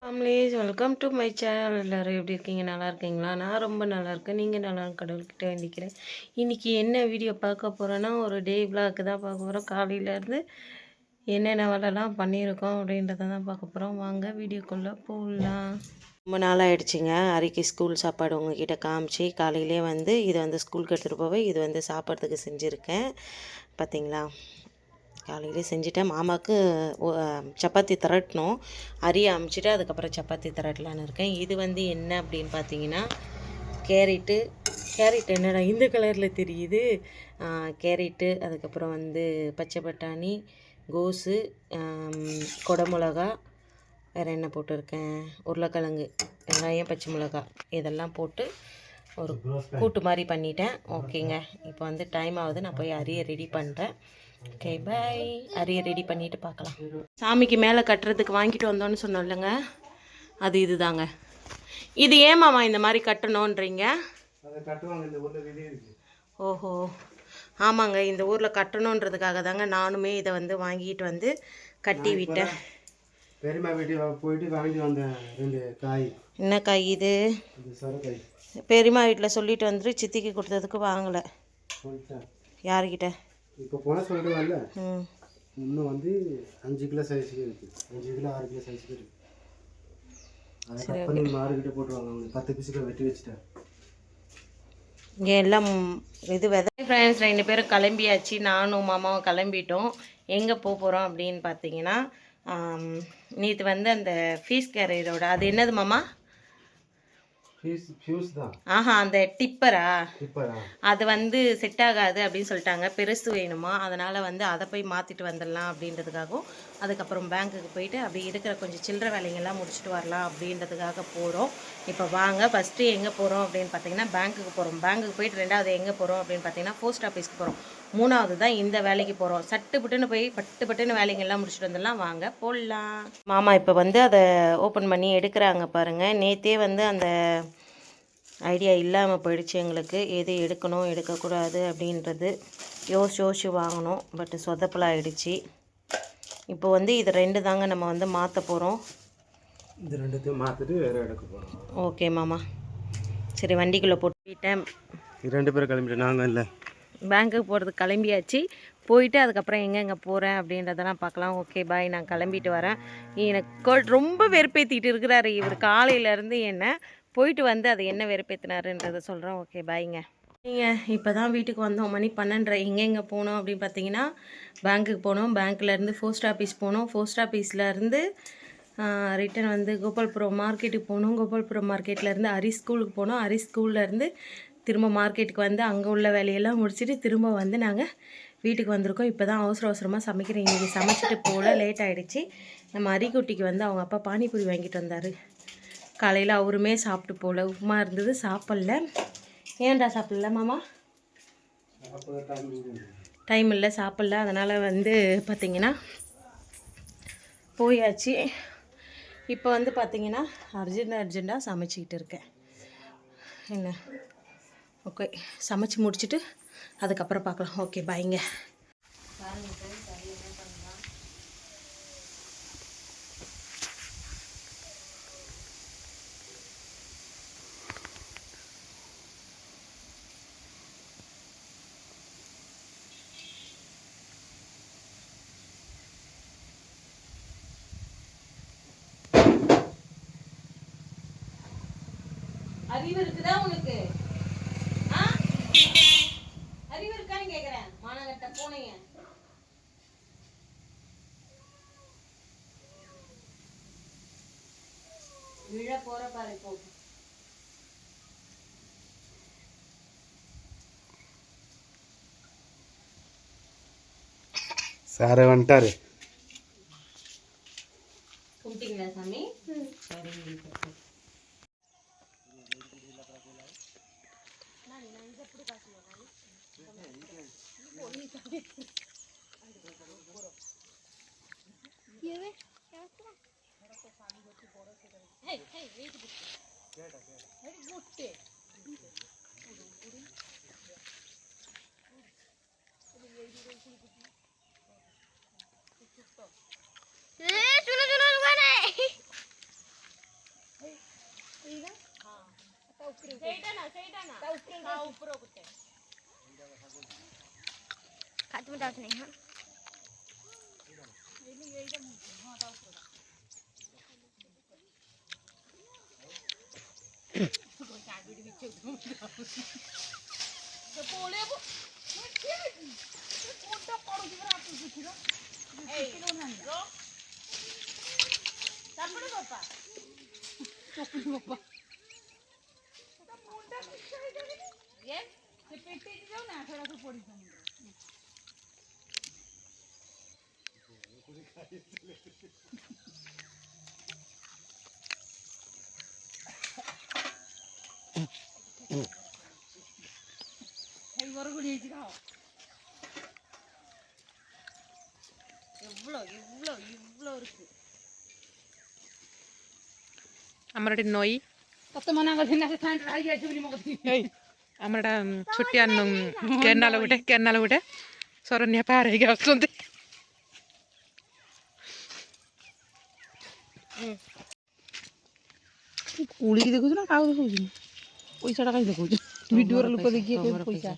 Families welcome to my channel. எல்லோரும் எப்படி இருக்கீங்க? நல்லா இருக்கீங்களா? நான் ரொம்ப நல்லா இருக்கேன். நீங்கள் நல்லா கடவுள்கிட்ட வேண்டிக்கிறேன். இன்றைக்கி என்ன வீடியோ பார்க்க போகிறோன்னா, ஒரு டே விளாக் தான் பார்க்க போகிறோம். காலையிலேருந்து என்னென்ன வேலைலாம் பண்ணியிருக்கோம் அப்படின்றத தான் பார்க்க போகிறோம். வாங்க வீடியோக்குள்ளே போகலாம். ரொம்ப நாள் ஆகிடுச்சிங்க அரிக்கு ஸ்கூல் சாப்பாடு உங்ககிட்ட காமிச்சு. காலையிலே இது ஸ்கூலுக்கு எடுத்துகிட்டு போவே இது சாப்பிட்றதுக்கு செஞ்சுருக்கேன். பார்த்தீங்களா, காலையிலே செஞ்சுட்டேன். மாமாவுக்கு சப்பாத்தி திரட்டணும். அரியை அமுச்சிட்டு அதுக்கப்புறம் சப்பாத்தி திரட்டலான்னு இருக்கேன். இது என்ன அப்படின்னு பார்த்தீங்கன்னா, கேரட் என்னடா இந்த கலரில் தெரியுது. கேரட்டு, அதுக்கப்புறம் பச்சை பட்டாணி, கோஸு, கொடமிளகா, வேறு என்ன போட்டிருக்கேன், உருளைக்கிழங்கு, வெங்காயம், பச்சை மிளகா இதெல்லாம் போட்டு ஒரு கூட்டு மாதிரி பண்ணிட்டேன். ஓகேங்க, இப்போ டைம் ஆகுது. நான் போய் அரியை ரெடி பண்ணுறேன். Okay bye. அரியை ரெடி பண்ணிவிட்டு பார்க்கலாம். சாமிக்கு மேலே கட்டுறதுக்கு வாங்கிட்டு வந்தோன்னு சொன்னோம் இல்லைங்க, அது இதுதாங்க. இது ஏமாம்மா இந்த மாதிரி கட்டணுன்றீங்க? ஓஹோ, ஆமாங்க, இந்த ஊரில் கட்டணுன்றதுக்காக தாங்க நானுமே இதை வாங்கிட்டு கட்டி விட்டேன். பெரியம்மா வீட்டுக்கு போயிட்டு வாங்கிட்டு வந்தேன் 2 காய். என்ன காய் இது? பெரியம்மா வீட்டில் சொல்லிட்டு வந்துட்டு சித்திக்கு கொடுத்ததுக்கு வாங்கலை. யாருக்கிட்ட? இப்போ போனால் சொல்லிடுவாங்கல்ல. இன்னும் 5 கிலோ சைஸுக்கு இருக்குது. 5 கிலோ 6 கிலோ சைஸுக்கு இருக்குது. அதை கட் பண்ணி மார்க்கிட்ட போட்டுருவாங்க. அவங்க 10 பீஸுக்கு வெட்டி வச்சுட்டேன். இங்கே எல்லாம் இது ஃப்ரெண்ட்ஸ் 2 பேரும் கிளம்பியாச்சு. நானும் மாமாவும் கிளம்பிட்டோம். எங்கே போகிறோம் அப்படின்னு பார்த்தீங்கன்னா, நேற்று அந்த ஃபீஸ் கேரியரோட அது என்னது மாமா? ஆஹா, அந்த டிப்பரா? அது செட் ஆகாது அப்படின்னு சொல்லிட்டாங்க. பெருசு வேணுமா, அதனால் அதை போய் மாற்றிட்டு வந்துடலாம் அப்படின்றதுக்காகவும், அதுக்கப்புறம் பேங்க்குக்கு போயிட்டு அப்படி இருக்கிற கொஞ்சம் சில்லற வேலைங்கள்லாம் முடிச்சுட்டு வரலாம் அப்படின்றதுக்காக போகிறோம். இப்போ வாங்க, ஃபஸ்ட்டு எங்கே போகிறோம் அப்படின்னு பார்த்தீங்கன்னா, பேங்க்குக்கு போகிறோம். பேங்க்குக்கு போயிட்டு 2வது எங்கே போகிறோம் அப்படின்னு பார்த்தீங்கன்னா, போஸ்ட் ஆஃபீஸ்க்கு போகிறோம். 3வது தான் இந்த வேலைக்கு போகிறோம். சட்டுப்பட்டுன்னு போய் பட்டுன்னு வேலைங்கள்லாம் முடிச்சுட்டு வந்துடலாம். வாங்க போடலாம். மாமா இப்போ அதை ஓப்பன் பண்ணி எடுக்கிறாங்க பாருங்கள். நேற்றே அந்த ஐடியா இல்லாமல் போயிடுச்சு எங்களுக்கு. எது எடுக்கணும் எடுக்கக்கூடாது அப்படின்றது யோசிச்சு வாங்கணும். பட் சொதப்பலாகிடுச்சு. இப்போ இது 2 தாங்க நம்ம மாற்ற போகிறோம். இந்த 2த்தையும் மாற்றிட்டு வேறு எடுக்க போகிறோம். ஓகே மாமா, சரி வண்டிக்குள்ளே போட்டுட்டேன். 2 பேரும் கிளம்பிட்டு நாங்கள் இல்லை பேங்க்குக்கு போகிறதுக்கு கிளம்பியாச்சு. போயிட்டு அதுக்கப்புறம் எங்கெங்கே போகிறேன் அப்படின்றதெல்லாம் பார்க்கலாம். ஓகே பாய், நான் கிளம்பிட்டு வரேன். எனக்கு ரொம்ப வெறுப்பேற்றிட்டு இருக்கிறாரு இவர் காலையிலேருந்து. என்ன போயிட்டு அதை என்ன வெறுப்பேற்றினாருன்றதை சொல்கிறேன். ஓகே பாய்ங்க. நீங்கள் இப்போ தான் வீட்டுக்கு வந்தோம். மணி 12:30. எங்கெங்கே போனோம் அப்படின்னு பார்த்தீங்கன்னா, பேங்க்குக்கு போனோம். பேங்க்லேருந்து போஸ்ட் ஆஃபீஸ் போனோம். போஸ்ட் ஆஃபீஸ்லேருந்து ரிட்டன் கோபால்புரம் மார்க்கெட்டுக்கு போனோம். கோபால்புரம் மார்க்கெட்லேருந்து ஹரி ஸ்கூலுக்கு போனோம். ஹரி ஸ்கூல்லேருந்து திரும்ப மார்க்கெட்டுக்கு அங்கே உள்ள வேலையெல்லாம் முடிச்சுட்டு திரும்ப நாங்கள் வீட்டுக்கு வந்திருக்கோம். இப்போ தான் அவசரமாக சமைக்கிறேன். இன்றைக்கி சமைச்சிட்டு போல் லேட் ஆகிடுச்சு. நம்ம அரிக்குட்டிக்கு அவங்க அப்பா பானிபூரி வாங்கிட்டு வந்தார். காலையில் அவருமே சாப்பிட்டு போல். உப்புமா இருந்தது, சாப்பிடல. ஏன்டா சாப்பிடல மாமா? டைம் இல்லை, சாப்பிடல. அதனால் பார்த்திங்கன்னா போயாச்சு. இப்போ பார்த்திங்கன்னா அர்ஜெண்ட்டாக சமைச்சிக்கிட்டு இருக்கேன். என்ன ஓகே, சமைச்சு முடிச்சுட்டு அதுக்கப்புறம் பார்க்கலாம். ஓகே பாய்ங்க. அறிவு இருக்குதா உனக்கு? அறிவு இருக்கான்னு கேக்குறேன். மானகட்ட பூனைய. விழ போற பாரு இப்போ. சார் வந்துட்டாரு. கும்பிட்டீங்களா சாமி? சரி. खाते में डांट नहीं है আমার এটি নই আমার এটা ছুটি আন কেনাল গোটে ସରନ୍ୟା ପାର ହେଇକି ଆସୁଛନ୍ତି ଉଳିକି ଦେଖୁଛୁ ନା କାହାକୁ ଦେଖୁଛୁ ପଇସାଟା କାହିଁ ଦେଖୁଛୁ ଭିଡ଼ିଓର ଲୋକ ଦେଖିଏ ପଇସା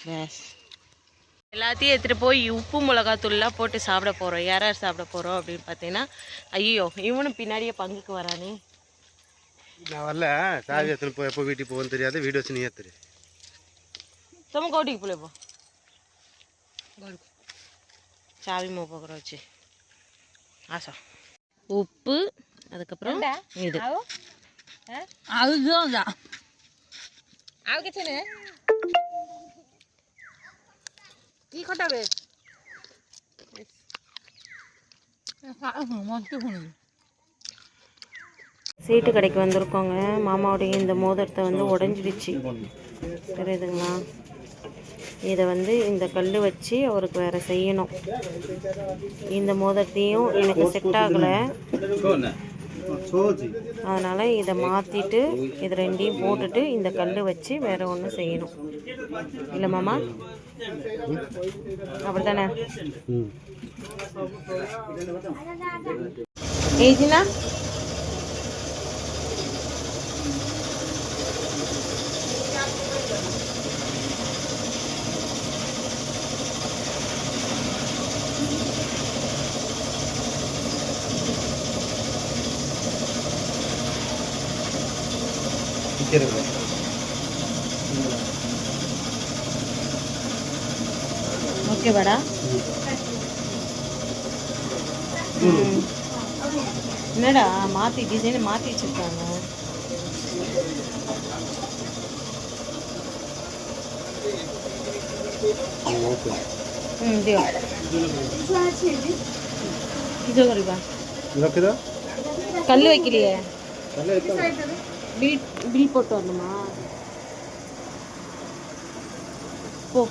பேஸ் எல்லாத்தையும் எடுத்துகிட்டு போய் உப்பு மிளகாத்தூள்லாம் போட்டு சாப்பிட போகிறோம். யார் யார் சாப்பிட போகிறோம் அப்படின்னு பார்த்தீங்கன்னா, ஐயோ இவனும் பின்னாடியே பங்குக்கு வரானே. நான் வரல, சாவி எடுத்துன்னு போய் எப்போ வீட்டுக்கு போகணும்னு தெரியாது, வீடியோஸ் நீ ஏற்றுரு. சும்மா கோட்டிக்கு போல போ, சாவி மோப்பக்கிற வச்சு ஆசா உப்பு, அதுக்கப்புறம் இது அதுதான் ଆଉ କିଛି ନୁହେଁ কি খটাবে சீட்டு கடைக்கு வந்திருக்கோங்க. மாமாவுடைய இந்த மோதிரத்தை வந்து உடஞ்சிடுச்சு, தெரியுதுங்களா? இதை வந்து இந்த கல் வச்சு அவருக்கு வேறு செய்யணும். இந்த மோதிரத்தையும் எனக்கு செட் ஆகலை, அதனால் இதை மாற்றிட்டு இது ரெண்டையும் போட்டுட்டு இந்த கல் வச்சு வேறு ஒன்று செய்யணும். இல்லை மாமா, அப்படி தானே? ஏஜினா ஓகேவாடா? என்னடா மாற்றி டிசைனை மாற்றி வச்சுருக்காங்க. இது கறிப்பா கல் வைக்கலையே, பில் போட்டு வரணுமா? போ.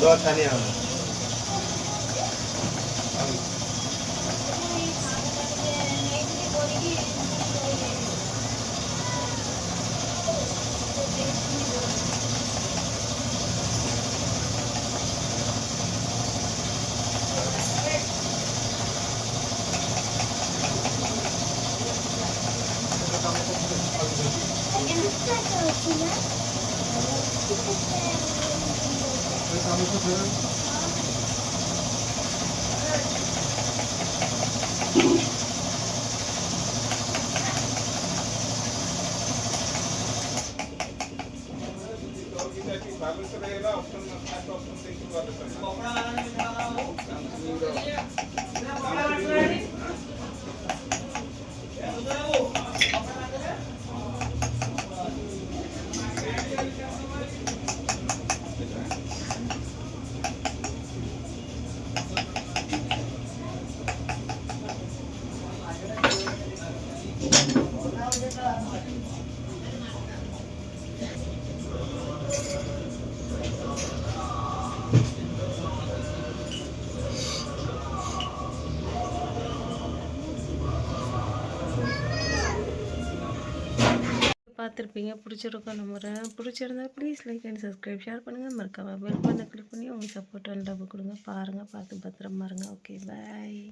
தனியாக பார்த்துருப்பீங்க, பிடிச்சிருக்கோம் நம்புறேன். பிடிச்சிருந்தா please like and subscribe, share பண்ணுங்கள். மறக்காம பெல் பண்ண கிளிக் பண்ணி உங்கள் சப்போர்ட் அண்ட் லவ் கொடுங்க. பாருங்கள், பார்த்து பத்திரமா இருங்க. ஓகே, பாய்.